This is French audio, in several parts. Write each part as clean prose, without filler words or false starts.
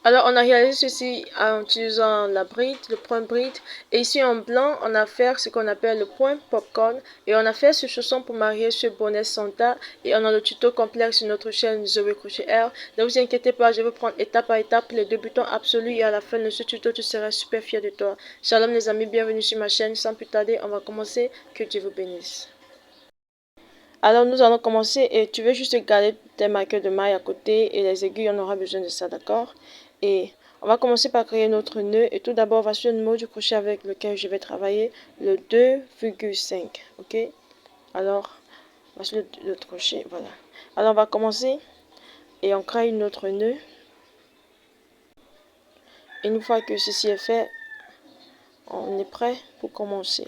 Alors, on a réalisé ceci en utilisant la bride, le point bride. Et ici en blanc, on a fait ce qu'on appelle le point popcorn. Et on a fait ce chausson pour marier ce bonnet Santa. Et on a le tuto complet sur notre chaîne Zoé Crochet Air. Ne vous inquiétez pas, je vais prendre étape par étape les débutants absolus. Et à la fin de ce tuto, tu seras super fier de toi. Shalom les amis, bienvenue sur ma chaîne. Sans plus tarder, on va commencer. Que Dieu vous bénisse. Alors nous allons commencer et tu veux juste garder tes marqueurs de maille à côté et les aiguilles, on aura besoin de ça, d'accord? Et on va commencer par créer notre nœud et tout d'abord on va suivre le numéro du crochet avec lequel je vais travailler, le 2,5, ok? Alors, on va suivre le crochet, voilà. Alors on va commencer et on crée notre nœud. Et une fois que ceci est fait, on est prêt pour commencer.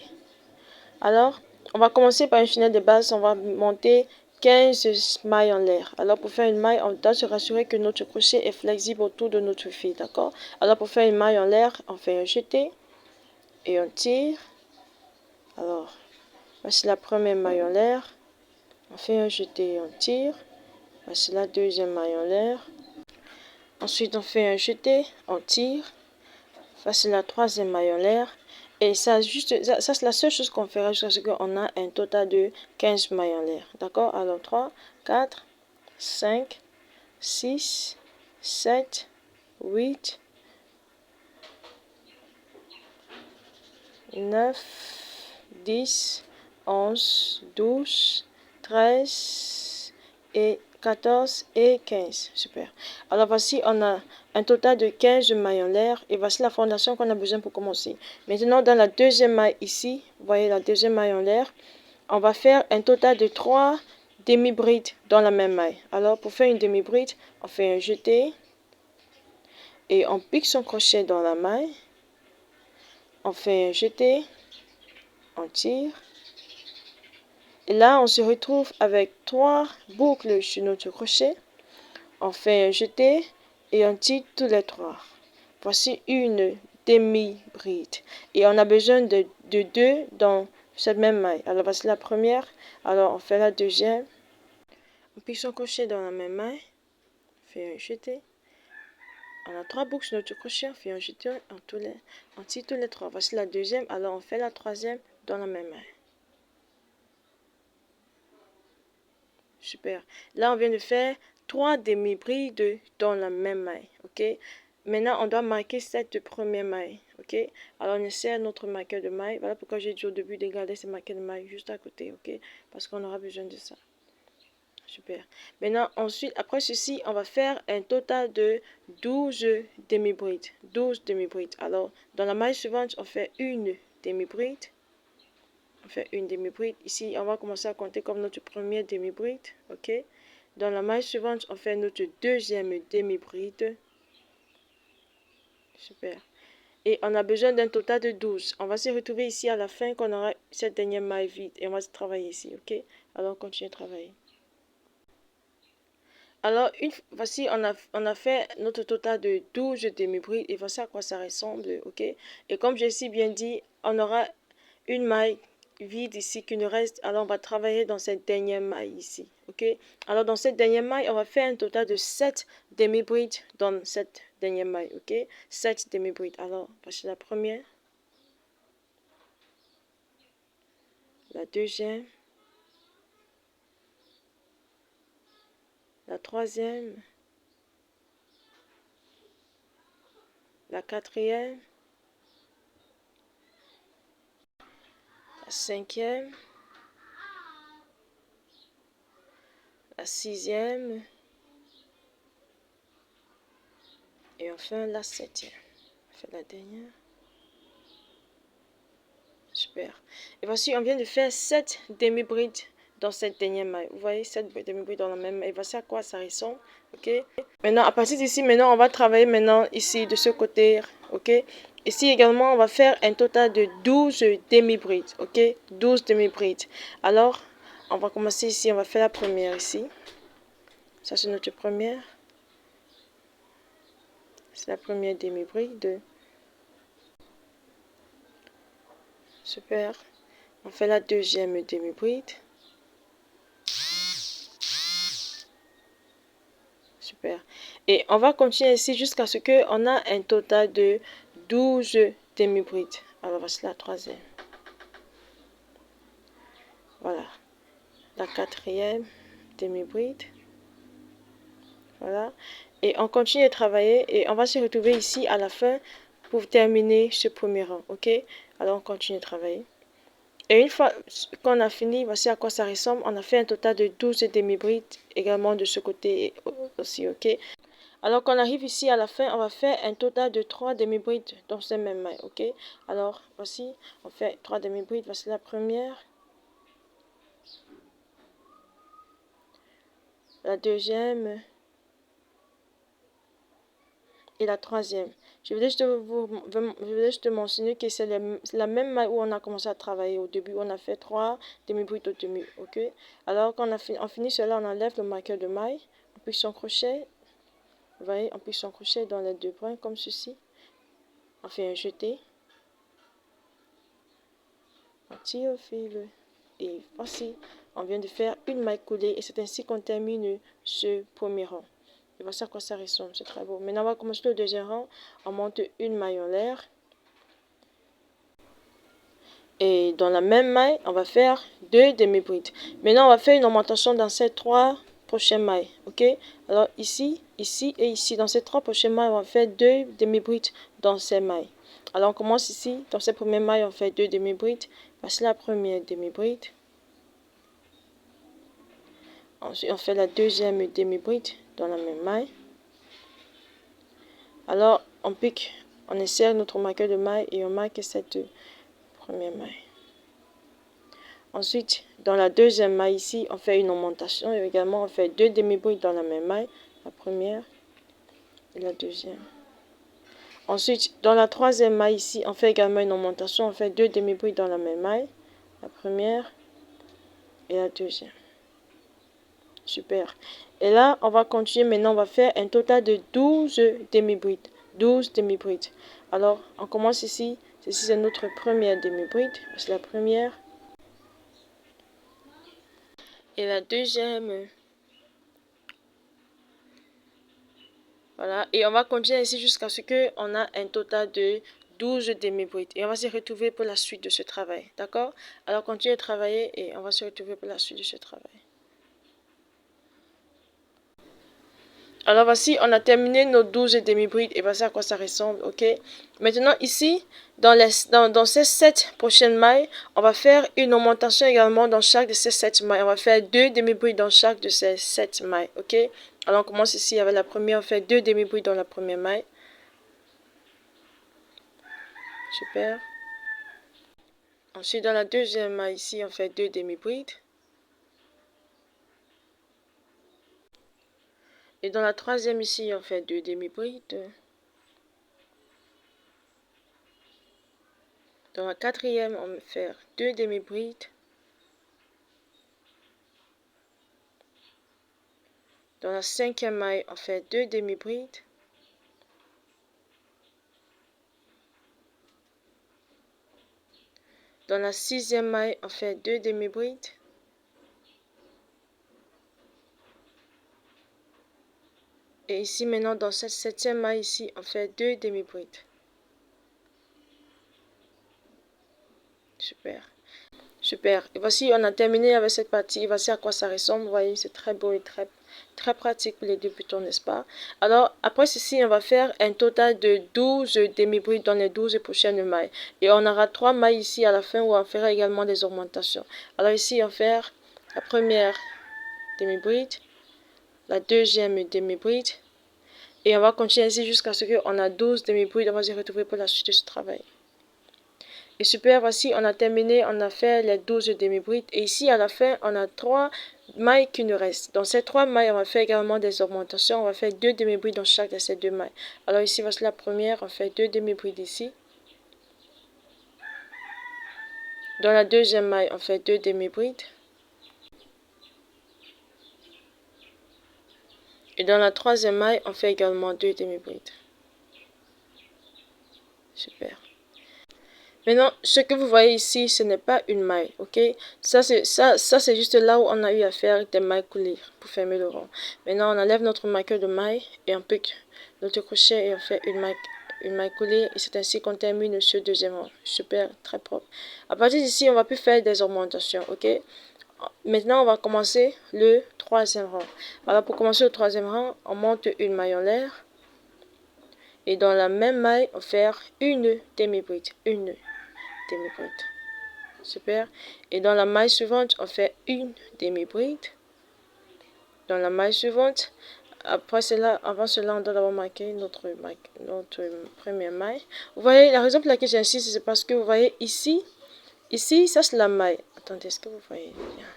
Alors, on va commencer par une fenêtre de base, on va monter 15 mailles en l'air. Alors, pour faire une maille, on doit se rassurer que notre crochet est flexible autour de notre fil, d'accord? Alors, pour faire une maille en l'air, on fait un jeté et on tire. Alors, voici la première maille en l'air. On fait un jeté et on tire. Voici la deuxième maille en l'air. Ensuite, on fait un jeté, on tire. Voici la troisième maille en l'air. Et ça, c'est la seule chose qu'on fera jusqu'à ce qu'on a un total de 15 mailles en l'air. D'accord? Alors 3, 4, 5, 6, 7, 8, 9, 10, 11, 12, 13 et 14 et 15. Super. Alors voici, on a un total de 15 mailles en l'air et voici la fondation qu'on a besoin pour commencer. Maintenant, dans la deuxième maille ici, vous voyez la deuxième maille en l'air, on va faire un total de 3 demi-brides dans la même maille. Alors pour faire une demi-bride, on fait un jeté et on pique son crochet dans la maille. On fait un jeté, on tire. Et là, on se retrouve avec 3 boucles sur notre crochet. On fait un jeté et on tire tous les 3. Voici une demi-bride. Et on a besoin de 2 dans cette même maille. Alors voici la première. Alors on fait la deuxième. On pique son crochet dans la même maille. On fait un jeté. On a 3 boucles sur notre crochet. On fait un jeté. On tire tous les 3. Voici la deuxième. Alors on fait la troisième dans la même maille. Super. Là, on vient de faire 3 demi-brides dans la même maille. Ok. Maintenant, on doit marquer cette première maille. Ok. Alors, on insère notre marqueur de maille. Voilà pourquoi j'ai dit au début de garder ces marqueurs de maille juste à côté. Ok. Parce qu'on aura besoin de ça. Super. Maintenant, ensuite, après ceci, on va faire un total de 12 demi-brides. 12 demi-brides. Alors, dans la maille suivante, on fait une demi-bride. On fait une demi-bride. Ici, on va commencer à compter comme notre première demi-bride. Ok. Dans la maille suivante, on fait notre deuxième demi-bride. Super. Et on a besoin d'un total de 12. On va se retrouver ici à la fin qu'on aura cette dernière maille vide. Et on va travailler ici. Ok. Alors, on continue à travailler. Alors, voici, on a fait notre total de 12 demi-brides. Et voici à quoi ça ressemble. Ok. Et comme j'ai si bien dit, on aura une maille vide ici qui nous reste. Alors on va travailler dans cette dernière maille ici. Ok. Alors dans cette dernière maille, on va faire un total de 7 demi-brides dans cette dernière maille. Ok. 7 demi-brides. Alors voici la première, la deuxième, la troisième, la quatrième, la cinquième, la sixième et enfin la septième. On fait la dernière. Super. Et voici, on vient de faire 7 demi-brides dans cette dernière maille. Vous voyez, 7 demi-brides dans la même maille. Et voici à quoi ça ressemble. Ok. Maintenant, à partir d'ici, maintenant, on va travailler maintenant ici de ce côté. Ok. Ici également, on va faire un total de 12 demi-brides. Ok. 12 demi-brides. Alors, on va commencer ici. On va faire la première ici. Ça, c'est notre première. C'est la première demi-bride. Super. On fait la deuxième demi-bride. Super. Et on va continuer ici jusqu'à ce qu'on a un total de 12 demi-brides. Alors voici la troisième. Voilà. La quatrième demi-bride. Voilà. Et on continue de travailler et on va se retrouver ici à la fin pour terminer ce premier rang. Ok? Alors on continue de travailler. Et une fois qu'on a fini, voici à quoi ça ressemble. On a fait un total de 12 demi-brides également de ce côté aussi. Ok? Alors qu'on arrive ici à la fin, on va faire un total de 3 demi-brides dans ces mêmes mailles. Ok? Alors voici, on fait 3 demi-brides. Voici la première. La deuxième. Et la troisième. Je voulais juste mentionner que c'est la même maille où on a commencé à travailler au début. On a fait 3 demi-brides au début. Ok? Alors quand on finit cela, on enlève le marqueur de maille. On pique son crochet. Vous voyez, on pique son crochet dans les deux points comme ceci. On fait un jeté. On tire au fil. Et voici, on vient de faire une maille coulée. Et c'est ainsi qu'on termine ce premier rang. Et voici à quoi ça ressemble, c'est très beau. Maintenant, on va commencer le deuxième rang. On monte une maille en l'air. Et dans la même maille, on va faire 2 demi-brides. Maintenant, on va faire une augmentation dans ces 3 prochaines mailles. Ok? Alors, ici, ici et ici. Dans ces 3 prochaines mailles, on va faire 2 demi-brides dans ces mailles. Alors, on commence ici. Dans ces premières mailles, on fait 2 demi-brides. Voici la première demi-bride. Ensuite, on fait la deuxième demi-bride dans la même maille. Alors, on pique, on insère notre marqueur de maille et on marque cette première maille. Ensuite, dans la deuxième maille ici, on fait une augmentation et également on fait 2 demi-brides dans la même maille, la première et la deuxième. Ensuite, dans la troisième maille ici, on fait également une augmentation, on fait 2 demi-brides dans la même maille, la première et la deuxième. Super. Et là, on va continuer. Maintenant, on va faire un total de 12 demi-brides. 12 demi-brides. Alors, on commence ici. Ceci, c'est notre première demi-bride. C'est la première. Et la deuxième. Voilà. Et on va continuer ici jusqu'à ce qu'on a un total de 12 demi-brides. Et on va se retrouver pour la suite de ce travail. D'accord? Alors, continuez de travailler et on va se retrouver pour la suite de ce travail. Alors voici, on a terminé nos 12 demi-brides et voici à quoi ça ressemble, ok? Maintenant ici, dans ces 7 prochaines mailles, on va faire une augmentation également dans chaque de ces 7 mailles. On va faire 2 demi-brides dans chaque de ces 7 mailles, ok? Alors on commence ici avec la première, on fait 2 demi-brides dans la première maille. Super. Ensuite dans la deuxième maille ici, on fait 2 demi-brides. Et dans la troisième ici, on fait 2 demi-brides. Dans la quatrième, on va faire 2 demi-brides. Dans la cinquième maille, on fait 2 demi-brides. Dans la sixième maille, on fait 2 demi-brides. Et ici maintenant, dans cette septième maille ici, on fait 2 demi-brides. Super. Super. Et voici, on a terminé avec cette partie. Voici à quoi ça ressemble. Vous voyez, c'est très beau et très pratique pour les débutants, n'est-ce pas? Alors, après ceci, on va faire un total de 12 demi-brides dans les 12 prochaines mailles. Et on aura 3 mailles ici à la fin où on fera également des augmentations. Alors ici, on va faire la première demi-bride, la deuxième demi-bride. Et on va continuer ici jusqu'à ce qu'on a 12 demi-brides. On va se retrouver pour la suite de ce travail. Et super, voici, on a terminé, on a fait les 12 demi-brides. Et ici, à la fin, on a 3 mailles qui nous restent. Dans ces 3 mailles, on va faire également des augmentations. On va faire 2 demi-brides dans chaque de ces 2 mailles. Alors ici, voici la première, on fait 2 demi-brides ici. Dans la deuxième maille, on fait 2 demi-brides. Et dans la troisième maille, on fait également 2 demi-brides. Super. Maintenant, ce que vous voyez ici, ce n'est pas une maille, ok? Ça, c'est juste là où on a eu à faire des mailles coulées pour fermer le rond. Maintenant, on enlève notre marqueur de maille et on pique notre crochet et on fait une maille coulée. Et c'est ainsi qu'on termine ce deuxième rang. Super, très propre. À partir d'ici, on va plus faire des augmentations, ok? Maintenant, on va commencer le troisième rang. Alors, pour commencer le troisième rang, on monte une maille en l'air. Et dans la même maille, on fait une demi-bride. Une demi-bride. Super. Et dans la maille suivante, on fait une demi-bride. Dans la maille suivante, après cela, avant cela, on doit d'abord marquer notre première maille. Vous voyez, la raison pour laquelle j'insiste, c'est parce que vous voyez ici, ça c'est la maille. Attendez, est-ce que vous voyez bien?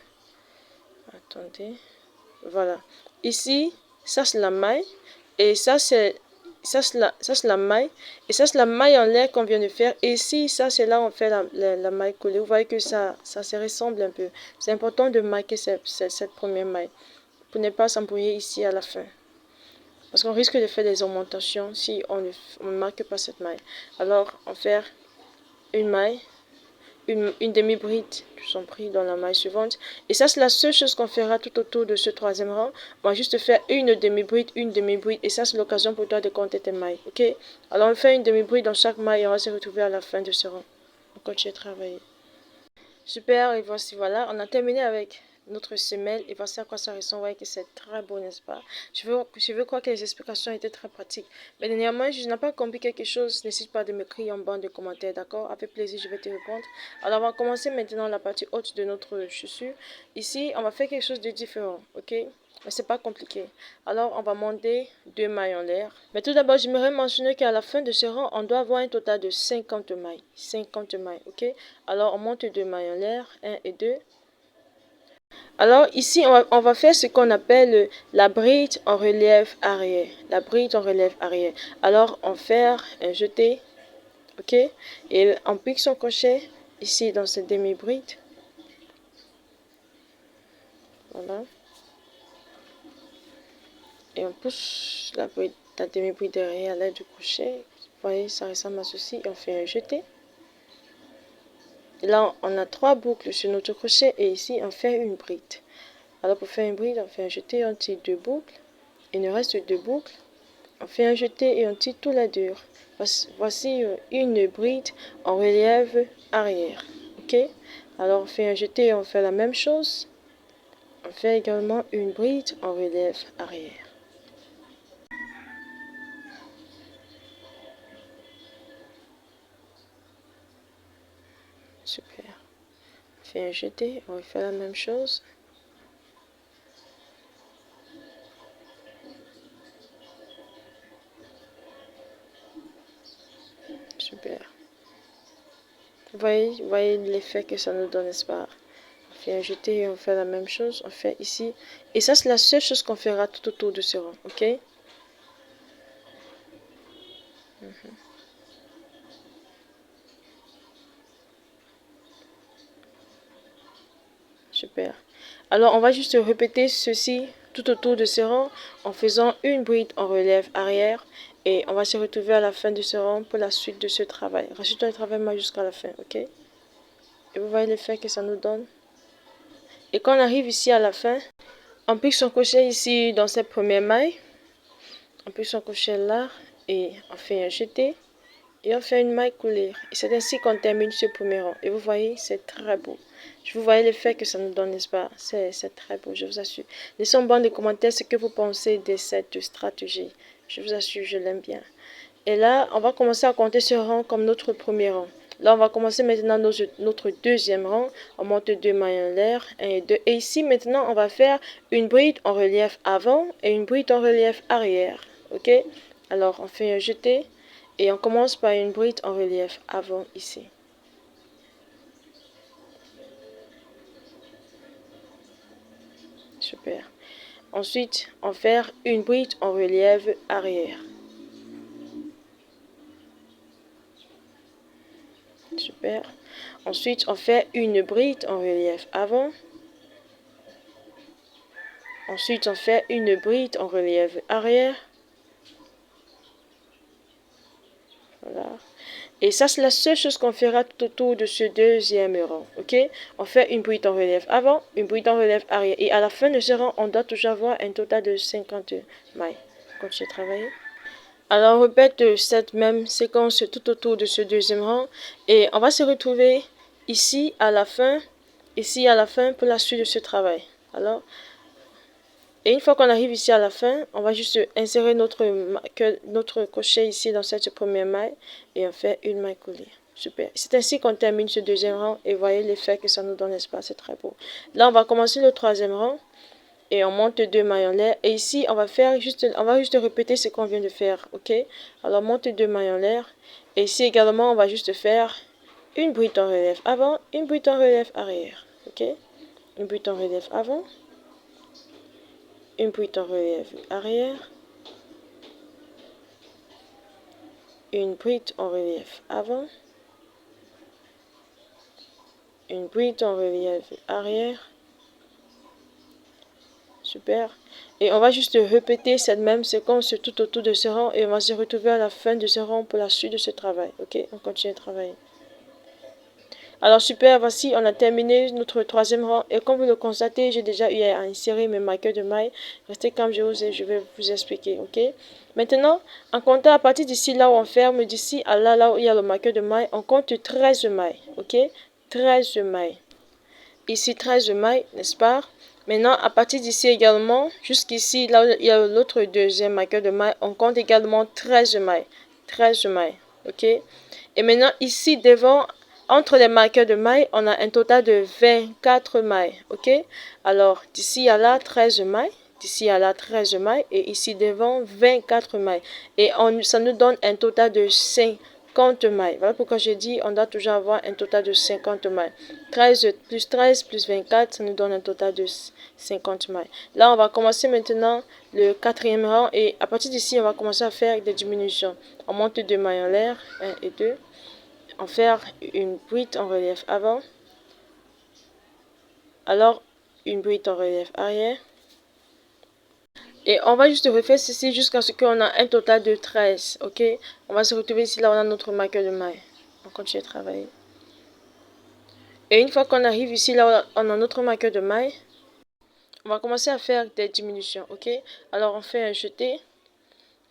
Attendez. Voilà. Ici, ça c'est la maille. Et ça c'est la maille. Et ça c'est la maille en l'air qu'on vient de faire. Et ici, ça c'est là où on fait la maille collée. Vous voyez que ça se ressemble un peu. C'est important de marquer cette première maille. Pour ne pas s'embrouiller ici à la fin. Parce qu'on risque de faire des augmentations si on ne marque pas cette maille. Alors, on fait une maille. Une demi-bride, je vous en prie, dans la maille suivante. Et ça, c'est la seule chose qu'on fera tout autour de ce troisième rang. On va juste faire une demi-bride, et ça, c'est l'occasion pour toi de compter tes mailles, ok? Alors, on fait une demi-bride dans chaque maille et on va se retrouver à la fin de ce rang. On continue à travailler. Super, et voici, voilà, on a terminé avec notre semelle et voici à quoi ça ressemble. Vous voyez que c'est très beau, n'est-ce pas? Je veux croire que les explications étaient très pratiques. Mais dernièrement, je n'ai pas compris quelque chose. N'hésite pas de m'écrire en bas de commentaires, d'accord? Avec plaisir, je vais te répondre. Alors, on va commencer maintenant la partie haute de notre chaussure. Ici, on va faire quelque chose de différent, ok? Mais c'est pas compliqué. Alors, on va monter deux mailles en l'air. Mais tout d'abord, j'aimerais mentionner qu'à la fin de ce rang, on doit avoir un total de 50 mailles. 50 mailles, ok? Alors, on monte deux mailles en l'air, 1 et 2. Alors, ici, on va faire ce qu'on appelle la bride en relief arrière. La bride en relief arrière. Alors, on fait un jeté, ok? Et on pique son crochet ici dans cette demi-bride. Voilà. Et on pousse la demi-bride derrière à l'aide du crochet. Vous voyez, ça ressemble à ceci. Et on fait un jeté. Et là, on a 3 boucles sur notre crochet et ici, on fait une bride. Alors, pour faire une bride, on fait un jeté, on tire 2 boucles. Il nous reste 2 boucles. On fait un jeté et on tire tout la dure. Voici une bride en relief arrière. Ok? Alors, on fait un jeté et on fait la même chose. On fait également une bride en relief arrière. Super. On fait un jeté, on fait la même chose. Super. Vous voyez l'effet que ça nous donne, n'est-ce pas? On fait un jeté et on fait la même chose. On fait ici. Et ça, c'est la seule chose qu'on fera tout autour de ce rang. Ok? Super. Alors, on va juste répéter ceci tout autour de ce rang en faisant une bride en relief arrière. Et on va se retrouver à la fin de ce rang pour la suite de ce travail. Rassure-toi et travaille jusqu'à la fin. Ok? Et vous voyez l'effet que ça nous donne? Et quand on arrive ici à la fin, on pique son crochet ici dans cette première maille. On pique son crochet là et on fait un jeté. Et on fait une maille coulée. Et c'est ainsi qu'on termine ce premier rang. Et vous voyez, c'est très beau. Je vous voyez l'effet que ça nous donne, n'est-ce pas? C'est très beau, je vous assure. Laissez en bas des commentaires ce que vous pensez de cette stratégie. Je vous assure, je l'aime bien. Et là, on va commencer à compter ce rang comme notre premier rang. Là, on va commencer maintenant notre deuxième rang. On monte deux mailles en l'air, 1 et 2. Et ici, maintenant, on va faire une bride en relief avant et une bride en relief arrière. Ok? Alors, on fait un jeté. Et on commence par une bride en relief avant ici. Super. Ensuite, on fait une bride en relief arrière. Super. Ensuite, on fait une bride en relief avant. Ensuite, on fait une bride en relief arrière. Voilà. Et ça, c'est la seule chose qu'on fera tout autour de ce deuxième rang. Ok? On fait une bride en relief avant, une bride en relief arrière. Et à la fin de ce rang, on doit toujours avoir un total de 50 mailles. Continue à travailler. Alors, on répète cette même séquence tout autour de ce deuxième rang. Et on va se retrouver ici à la fin pour la suite de ce travail. Alors, et une fois qu'on arrive ici à la fin, on va juste insérer notre crochet ici dans cette première maille et on fait une maille coulée. Super. C'est ainsi qu'on termine ce deuxième rang et voyez l'effet que ça nous donne, n'est-ce pas? C'est très beau. Là, on va commencer le troisième rang et on monte 2 mailles en l'air. Et ici, on va juste répéter ce qu'on vient de faire, ok? Alors, monte 2 mailles en l'air. Et ici également, on va juste faire une bride en relief avant, une bride en relief arrière, ok? Une bride en relief avant. Une bride en relief arrière, une bride en relief avant, une bride en relief arrière. Super. Et on va juste répéter cette même séquence tout autour de ce rang et on va se retrouver à la fin de ce rang pour la suite de ce travail. Ok, on continue à travailler. Alors super, voici, on a terminé notre troisième rang et comme vous le constatez, j'ai déjà eu à insérer mes marqueurs de mailles. Restez calme, je vais vous expliquer, ok? Maintenant, en comptant à partir d'ici là où on ferme, d'ici à là où il y a le marqueur de mailles, on compte 13 mailles, ok? 13 mailles. Ici 13 mailles, n'est-ce pas? Maintenant, à partir d'ici également, jusqu'ici, là où il y a l'autre deuxième marqueur de mailles, on compte également 13 mailles. 13 mailles, ok? Et maintenant, ici devant, entre les marqueurs de mailles, on a un total de 24 mailles, ok? Alors, d'ici à là, 13 mailles. D'ici à là, 13 mailles. Et ici devant, 24 mailles. Et ça nous donne un total de 50 mailles. Voilà pourquoi j'ai dit on doit toujours avoir un total de 50 mailles. 13 plus 24, ça nous donne un total de 50 mailles. Là, on va commencer maintenant le quatrième rang. Et à partir d'ici, on va commencer à faire des diminutions. On monte 2 mailles en l'air, 1 et 2. On fait une bride en relief avant. Alors, une bride en relief arrière. Et on va juste refaire ceci jusqu'à ce qu'on a un total de 13. Ok? On va se retrouver ici, là, on a notre marqueur de maille. On continue à travailler. Et une fois qu'on arrive ici, là, on a notre marqueur de maille. On va commencer à faire des diminutions. Ok? Alors, on fait un jeté.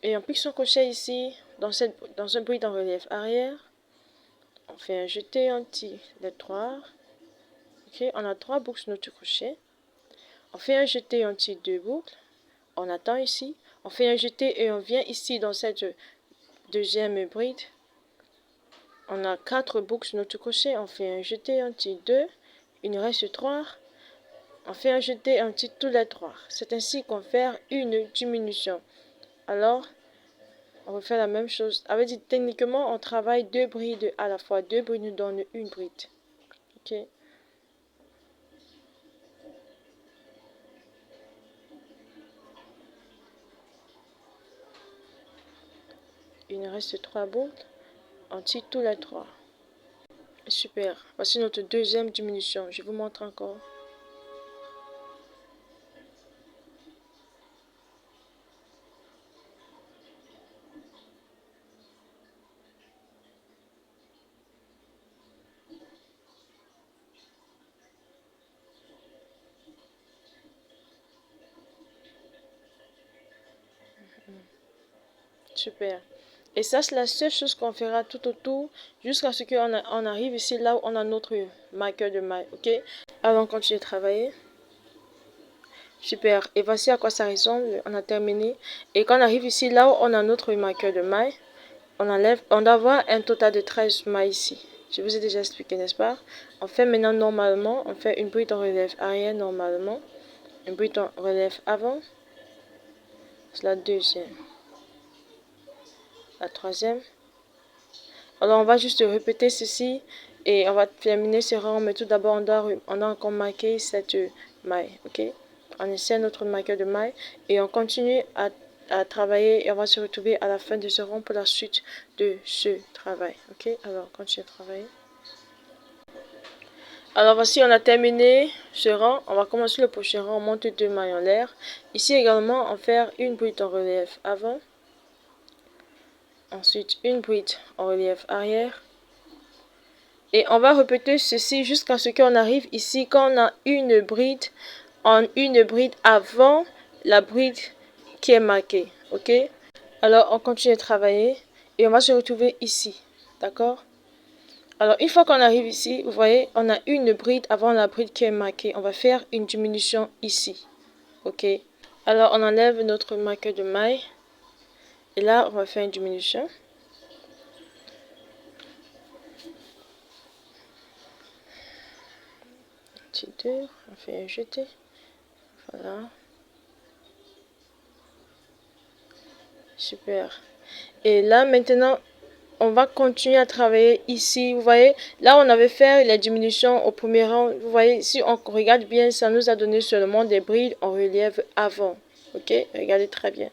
Et on pique son crochet ici, dans un bride en relief arrière. On fait un jeté anti les 3. Ok? On a 3 boucles sur notre crochet. On fait un jeté anti 2 boucles. On attend ici. On fait un jeté et on vient ici dans cette deuxième bride. On a 4 boucles sur notre crochet. On fait un jeté anti 2. Il nous reste 3. On fait un jeté anti tous les 3. C'est ainsi qu'on fait une diminution. Alors, on va faire la même chose. Avec dit, techniquement, on travaille 2 brides à la fois. 2 brides nous donnent une bride. Ok? Il nous reste 3 boucles. On tire tous les 3. Super. Voici notre deuxième diminution. Je vous montre encore. Super. Et ça, c'est la seule chose qu'on fera tout autour jusqu'à ce qu'on arrive ici, là où on a notre marqueur de maille. Ok? Alors, on continue de travailler. Super. Et voici à quoi ça ressemble. On a terminé. Et quand on arrive ici, là où on a notre marqueur de maille, on enlève, on doit avoir un total de 13 mailles ici. Je vous ai déjà expliqué, n'est-ce pas? On fait maintenant normalement, on fait une bride en relief arrière normalement, une bride en relief avant, c'est la deuxième, la troisième. Alors on va juste répéter ceci et on va terminer ce rang, mais tout d'abord on a encore marqué cette maille, ok? On essaie notre marqueur de maille et on continue à travailler et on va se retrouver à la fin de ce rang pour la suite de ce travail, ok? Alors continue à travailler. Alors voici, on a terminé ce rang. On va commencer le prochain rang. On monte 2 mailles en l'air. Ici également, on fait une bride en relief avant. ensuite une bride en relief arrière. Et on va répéter ceci jusqu'à ce qu'on arrive ici, quand on a une bride avant la bride qui est marquée, ok? Alors, on continue à travailler et on va se retrouver ici, d'accord? Alors, une fois qu'on arrive ici, vous voyez, on a une bride avant la bride qui est marquée. On va faire une diminution ici, ok? Alors, on enlève notre marqueur de maille et là, on va faire une diminution. Petit 2, on fait un jeté, voilà. Super. Et là, maintenant, on va continuer à travailler ici. Vous voyez, là, on avait fait la diminution au premier rang. Vous voyez, si on regarde bien, ça nous a donné seulement des brides en relief avant. Ok, regardez très bien.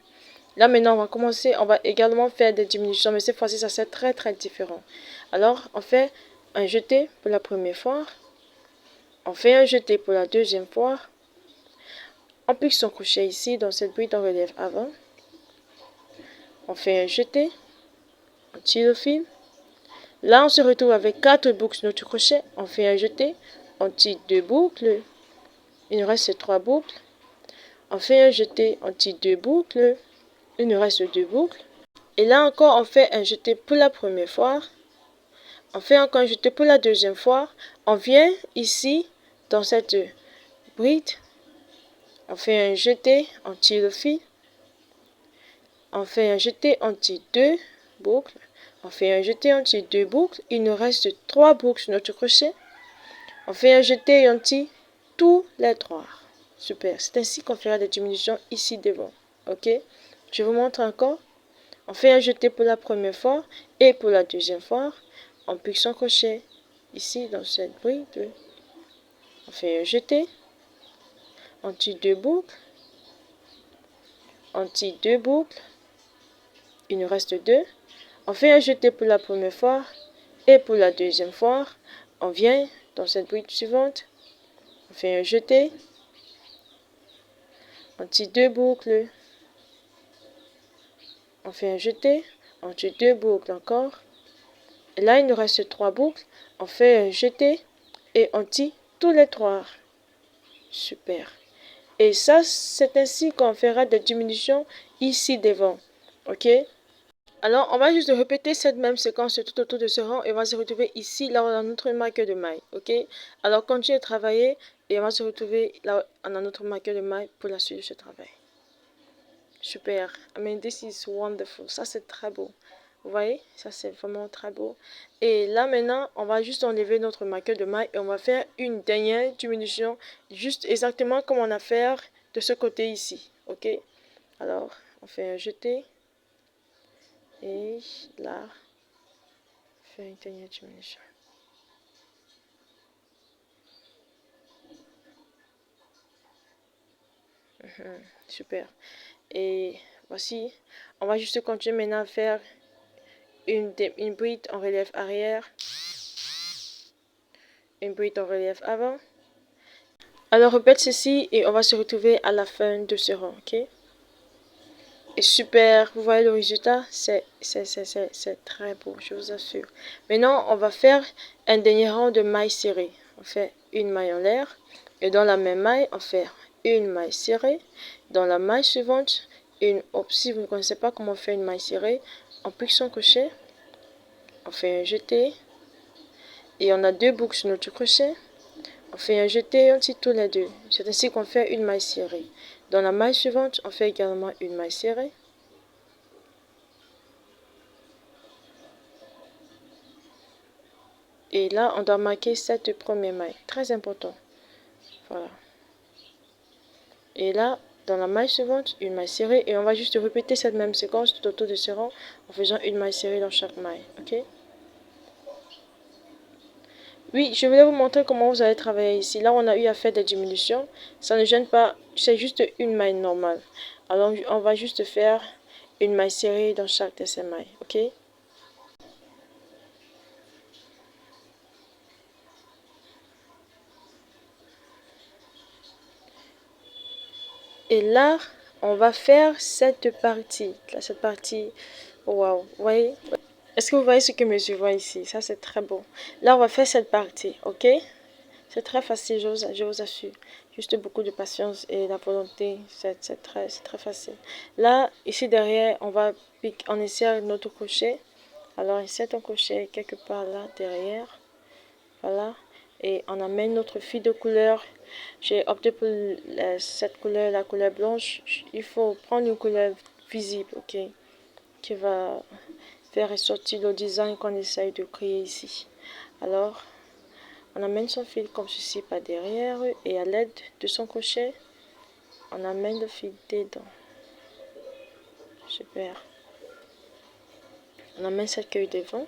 Là, maintenant, on va commencer. On va également faire des diminutions, mais cette fois-ci, ça c'est très, très différent. Alors, on fait un jeté pour la première fois. On fait un jeté pour la deuxième fois. On pique son crochet ici, dans cette bride en relief avant. On fait un jeté. On tire le fil. Là, on se retrouve avec 4 boucles sur notre crochet. On fait un jeté. On tire 2 boucles. Il nous reste 3 boucles. On fait un jeté. On tire 2 boucles. Il nous reste 2 boucles. Et là encore, on fait un jeté pour la première fois. On fait encore un jeté pour la deuxième fois. On vient ici, dans cette bride. On fait un jeté. On tire le fil. On fait un jeté. On tire 2 boucles. On fait un jeté, on tire 2 boucles. Il nous reste 3 boucles sur notre crochet. On fait un jeté et on tire tous les 3. Super. C'est ainsi qu'on fera des diminutions ici devant. Ok? Je vous montre encore. On fait un jeté pour la première fois et pour la deuxième fois. On pique son crochet ici dans cette bride. On fait un jeté. On tire 2 boucles. On tire 2 boucles. Il nous reste 2. On fait un jeté pour la première fois et pour la deuxième fois. On vient dans cette bride suivante. On fait un jeté. On tire 2 boucles. On fait un jeté. On tire 2 boucles encore. Et là, il nous reste 3 boucles. On fait un jeté et on tire tous les 3. Super. Et ça, c'est ainsi qu'on fera des diminutions ici devant. Ok? Alors, on va juste répéter cette même séquence tout autour de ce rang et on va se retrouver ici, là où on a notre marqueur de maille. Ok? Alors, continuez à travailler et on va se retrouver là où on a notre marqueur de maille pour la suite de ce travail. Super. I mean, this is wonderful. Ça, c'est très beau. Vous voyez? Ça, c'est vraiment très beau. Et là, maintenant, on va juste enlever notre marqueur de maille et on va faire une dernière diminution, juste exactement comme on a fait de ce côté ici. Ok? Alors, on fait un jeté. Et là, on fait une dernière diminution. Super. Et voici, on va juste continuer maintenant à faire une bride en relief arrière, une bride en relief avant. Alors répète ceci et on va se retrouver à la fin de ce rang, ok? Et super, vous voyez le résultat? C'est très beau, je vous assure. Maintenant, on va faire un dernier rang de mailles serrées. On fait une maille en l'air et dans la même maille, on fait une maille serrée. Dans la maille suivante, si vous ne connaissez pas comment faire une maille serrée, on pique son crochet, on fait un jeté et on a 2 boucles sur notre crochet. On fait un jeté et on tire tous les 2. C'est ainsi qu'on fait une maille serrée. Dans la maille suivante, on fait également une maille serrée. Et là, on doit marquer cette première maille. Très important. Voilà. Et là, dans la maille suivante, une maille serrée. Et on va juste répéter cette même séquence tout autour de ce rang en faisant une maille serrée dans chaque maille. Ok? Oui, je voulais vous montrer comment vous allez travailler ici. Là, on a eu à faire des diminutions. Ça ne gêne pas. C'est juste une maille normale. Alors, on va juste faire une maille serrée dans chaque de ces mailles. Ok? Et là, on va faire cette partie Waouh, vous voyez? Est-ce que vous voyez ce que je vois ici? Ça, c'est très beau. Là, on va faire cette partie, ok? C'est très facile, je vous assure. Juste beaucoup de patience et la volonté, c'est très facile. Là, ici derrière, on insère notre crochet. Alors, insère un crochet quelque part là, derrière. Voilà. Et on amène notre fil de couleur. J'ai opté pour cette couleur, la couleur blanche. Il faut prendre une couleur visible, ok? Qui va faire ressortir le design qu'on essaye de créer ici. Alors, on amène son fil comme ceci par derrière et à l'aide de son crochet, on amène le fil dedans. Super. On amène cette queue devant.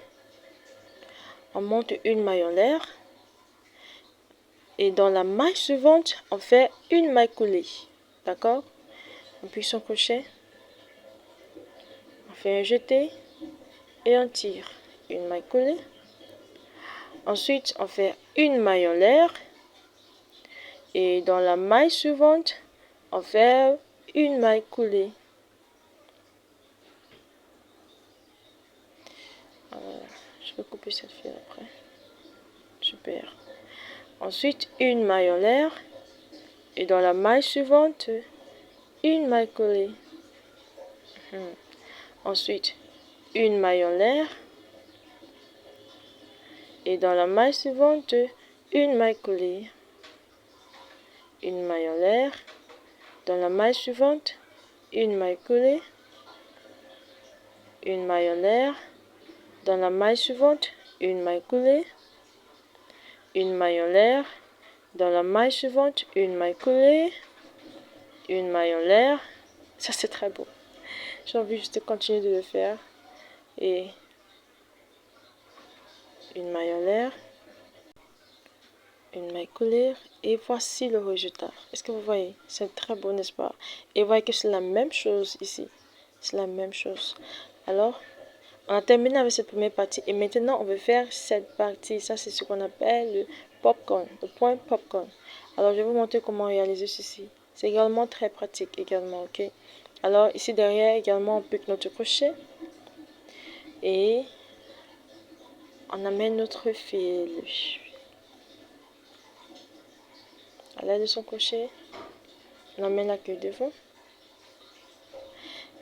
On monte une maille en l'air. Et dans la maille suivante, on fait une maille coulée. D'accord? On appuie son crochet. On fait un jeté et on tire. Une maille coulée. Ensuite, on fait une maille en l'air. Et dans la maille suivante, on fait une maille coulée. Voilà. Je vais couper cette fil après. Super. Ensuite, une maille en l'air. Et dans la maille suivante, une maille coulée. Ensuite, une maille en l'air. Et dans la maille suivante, une maille coulée. Une maille en l'air. Dans la maille suivante, une maille coulée. Une maille en l'air. Dans la maille suivante, une maille coulée. Une maille en l'air. Dans la maille suivante, une maille coulée. Une maille en l'air. Ça, c'est très beau. J'ai envie juste de continuer de le faire. Et une maille en l'air. Une maille coulée. Et voici le résultat. Est-ce que vous voyez? C'est très beau, n'est-ce pas? Et vous voyez que c'est la même chose ici. C'est la même chose. Alors, on a terminé avec cette première partie. Et maintenant, on veut faire cette partie. Ça, c'est ce qu'on appelle le popcorn. Le point popcorn. Alors, je vais vous montrer comment réaliser ceci. C'est également très pratique également, ok? Alors, ici derrière, également, on pique notre crochet. Et on amène notre fil. À l'aide de son crochet, on amène la queue devant.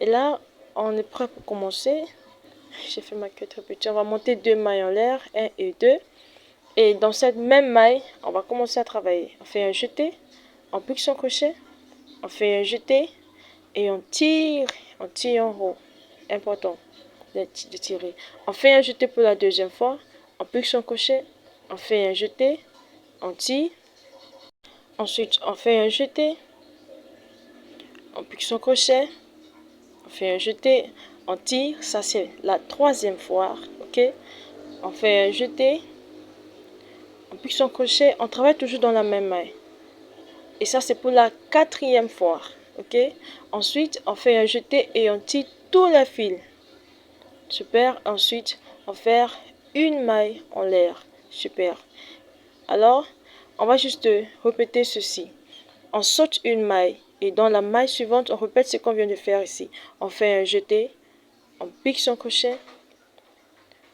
Et là, on est prêt pour commencer. J'ai fait ma queue très petite. On va monter deux mailles en l'air, 1 et 2. Et dans cette même maille, on va commencer à travailler. On fait un jeté, on pique son crochet, on fait un jeté et on tire en haut. Important de tirer. On fait un jeté pour la deuxième fois, on pique son crochet, on fait un jeté, on tire. Ensuite, on fait un jeté, on pique son crochet, on fait un jeté, on tire. Ça, c'est la troisième fois, ok? On fait un jeté, on pique son crochet, on travaille toujours dans la même maille. Et ça, c'est pour la quatrième fois, ok? Ensuite, on fait un jeté et on tire tous les fils. Super. Ensuite, on fait une maille en l'air. Super. Alors, on va juste répéter ceci. On saute une maille et dans la maille suivante, on répète ce qu'on vient de faire ici. On fait un jeté, on pique son crochet,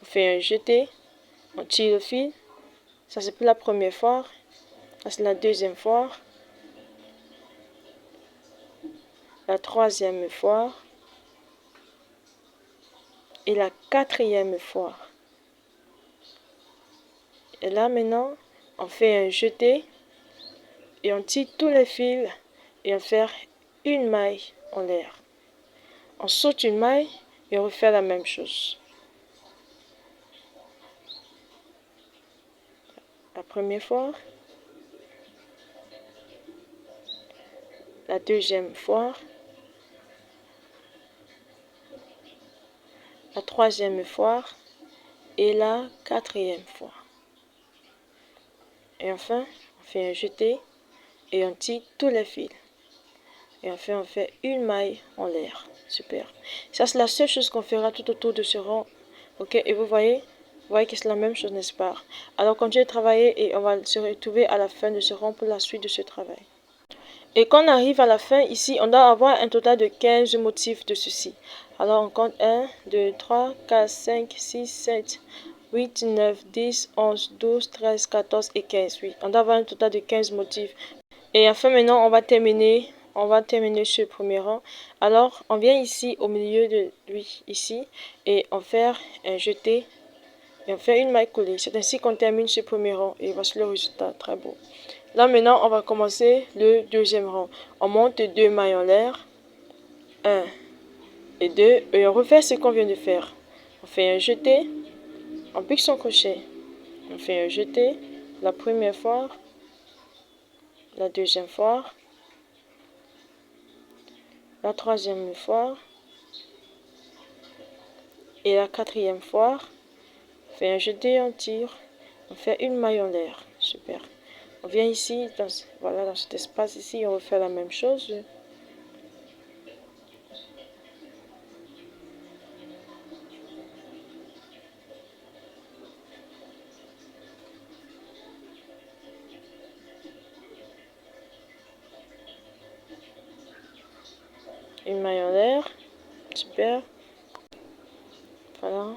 on fait un jeté, on tire le fil. Ça, c'est pour la première fois. Ça, c'est la deuxième fois. La troisième fois. Et la quatrième fois. Et là, maintenant, on fait un jeté. Et on tire tous les fils. Et on fait une maille en l'air. On saute une maille et on refait la même chose. La première fois. La deuxième fois. La troisième fois. Et la quatrième fois. Et enfin, on fait un jeté. Et on tire tous les fils. Et enfin, on fait une maille en l'air. Super. Ça, c'est la seule chose qu'on fera tout autour de ce rang. Ok, et vous voyez que c'est la même chose, n'est-ce pas? Alors, continuez de travailler et on va se retrouver à la fin de ce rang pour la suite de ce travail. Et quand on arrive à la fin, ici, on doit avoir un total de 15 motifs de ceci. Alors on compte 1, 2, 3, 4, 5, 6, 7, 8, 9, 10, 11, 12, 13, 14 et 15. Oui, on doit avoir un total de 15 motifs. Et enfin maintenant, on va terminer ce premier rang. Alors, on vient ici au milieu de lui, ici, et on fait un jeté, et on fait une maille collée. C'est ainsi qu'on termine ce premier rang, et voici le résultat, très beau. Là maintenant, on va commencer le deuxième rang. On monte 2 mailles en l'air, 1 et 2, et on refait ce qu'on vient de faire. On fait un jeté, on pique son crochet, on fait un jeté, la première fois, la deuxième fois, la troisième fois et la quatrième fois. On fait un jeté, on tire, on fait une maille en l'air. Super. On vient ici, voilà, dans cet espace ici, on refait la même chose. Une maille en l'air. Super. Voilà.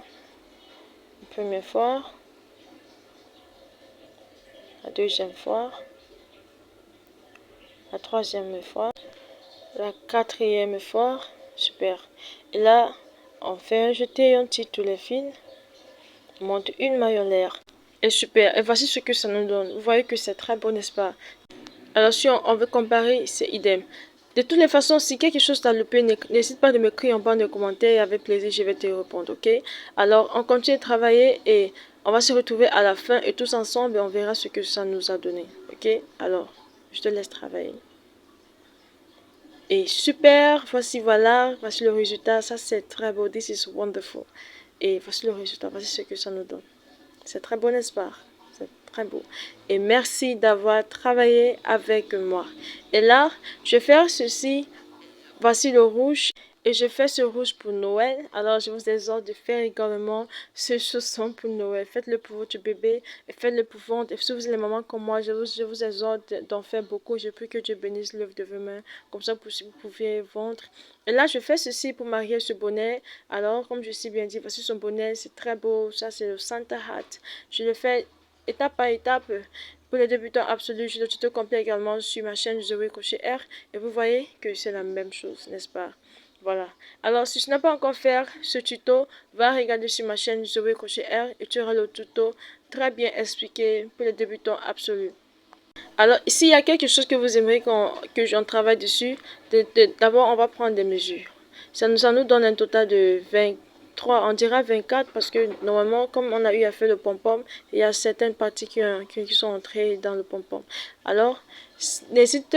La première fois. La deuxième fois. La troisième fois. La quatrième fois. Super. Et là, on fait un jeté et on tire tous les fils. On monte une maille en l'air. Et super. Et voici ce que ça nous donne. Vous voyez que c'est très beau, n'est-ce pas? Alors si on veut comparer, c'est idem. De toutes les façons, si quelque chose t'a loupé, n'hésite pas de m'écrire en bas de commentaires et avec plaisir, je vais te répondre, ok? Alors, on continue de travailler et on va se retrouver à la fin et tous ensemble, on verra ce que ça nous a donné, ok? Alors, je te laisse travailler. Et super, voilà, voici le résultat, ça c'est très beau, this is wonderful. Et voici le résultat, voici ce que ça nous donne. C'est très beau, n'est-ce pas? C'est très beau. Et merci d'avoir travaillé avec moi. Et là, je vais faire ceci. Voici le rouge. Et je fais ce rouge pour Noël. Alors, je vous exhorte de faire également ce chausson pour Noël. Faites-le pour votre bébé et faites-le pour vous. Et si vous êtes les mamans comme moi, je vous exhorte d'en faire beaucoup. Je prie que Dieu bénisse l'œuvre de vos mains. Comme ça, vous pouvez vendre. Et là, je fais ceci pour marier ce bonnet. Alors, comme je suis bien dit, voici son bonnet. C'est très beau. Ça, c'est le Santa Hat. Je le fais étape par étape. Pour les débutants absolus, j'ai le tuto complet également sur ma chaîne Zoé Crochet R. Et vous voyez que c'est la même chose, n'est-ce pas? Voilà. Alors, si tu n'as pas encore fait ce tuto, va regarder sur ma chaîne Zoé Crochet R et tu auras le tuto très bien expliqué pour les débutants absolus. Alors, s'il y a quelque chose que vous aimeriez que j'en travaille dessus, d'abord, on va prendre des mesures. Ça nous donne un total de 23, on dira 24 parce que normalement, comme on a eu à faire le pom-pom, il y a certaines parties qui sont entrées dans le pom-pom. Alors, n'hésite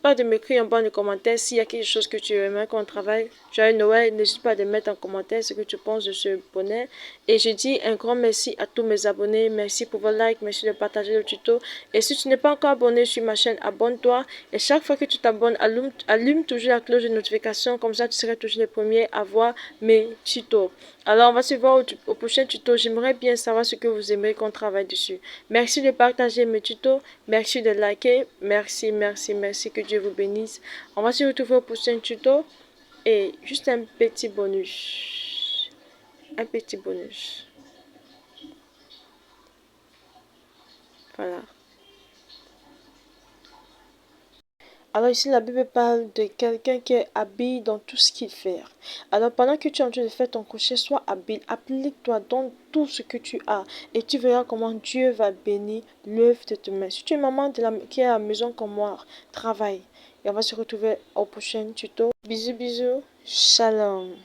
pas de m'écrire en bas de commentaires s'il y a quelque chose que tu aimerais qu'on travaille. Joyeux Noël, n'hésite pas de mettre en commentaire ce que tu penses de ce bonnet. Et je dis un grand merci à tous mes abonnés. Merci pour vos likes, merci de partager le tuto. Et si tu n'es pas encore abonné sur ma chaîne, abonne-toi. Et chaque fois que tu t'abonnes, allume toujours la cloche de notification. Comme ça, tu seras toujours le premier à voir mes tutos. Alors, on va se voir au prochain tuto. J'aimerais bien savoir ce que vous aimez qu'on travaille dessus. Merci de partager mes tutos. Merci de liker. Merci, merci, merci. Que Dieu vous bénisse. On va se retrouver au prochain tuto. Et juste un petit bonus. Un petit bonus. Voilà. Alors ici, la Bible parle de quelqu'un qui est habile dans tout ce qu'il fait. Alors pendant que tu es en train de faire ton crochet, sois habile, applique-toi dans tout ce que tu as et tu verras comment Dieu va bénir l'œuvre de tes mains. Si tu es maman qui est à la maison comme moi, travaille. Et on va se retrouver au prochain tuto. Bisous, bisous. Shalom.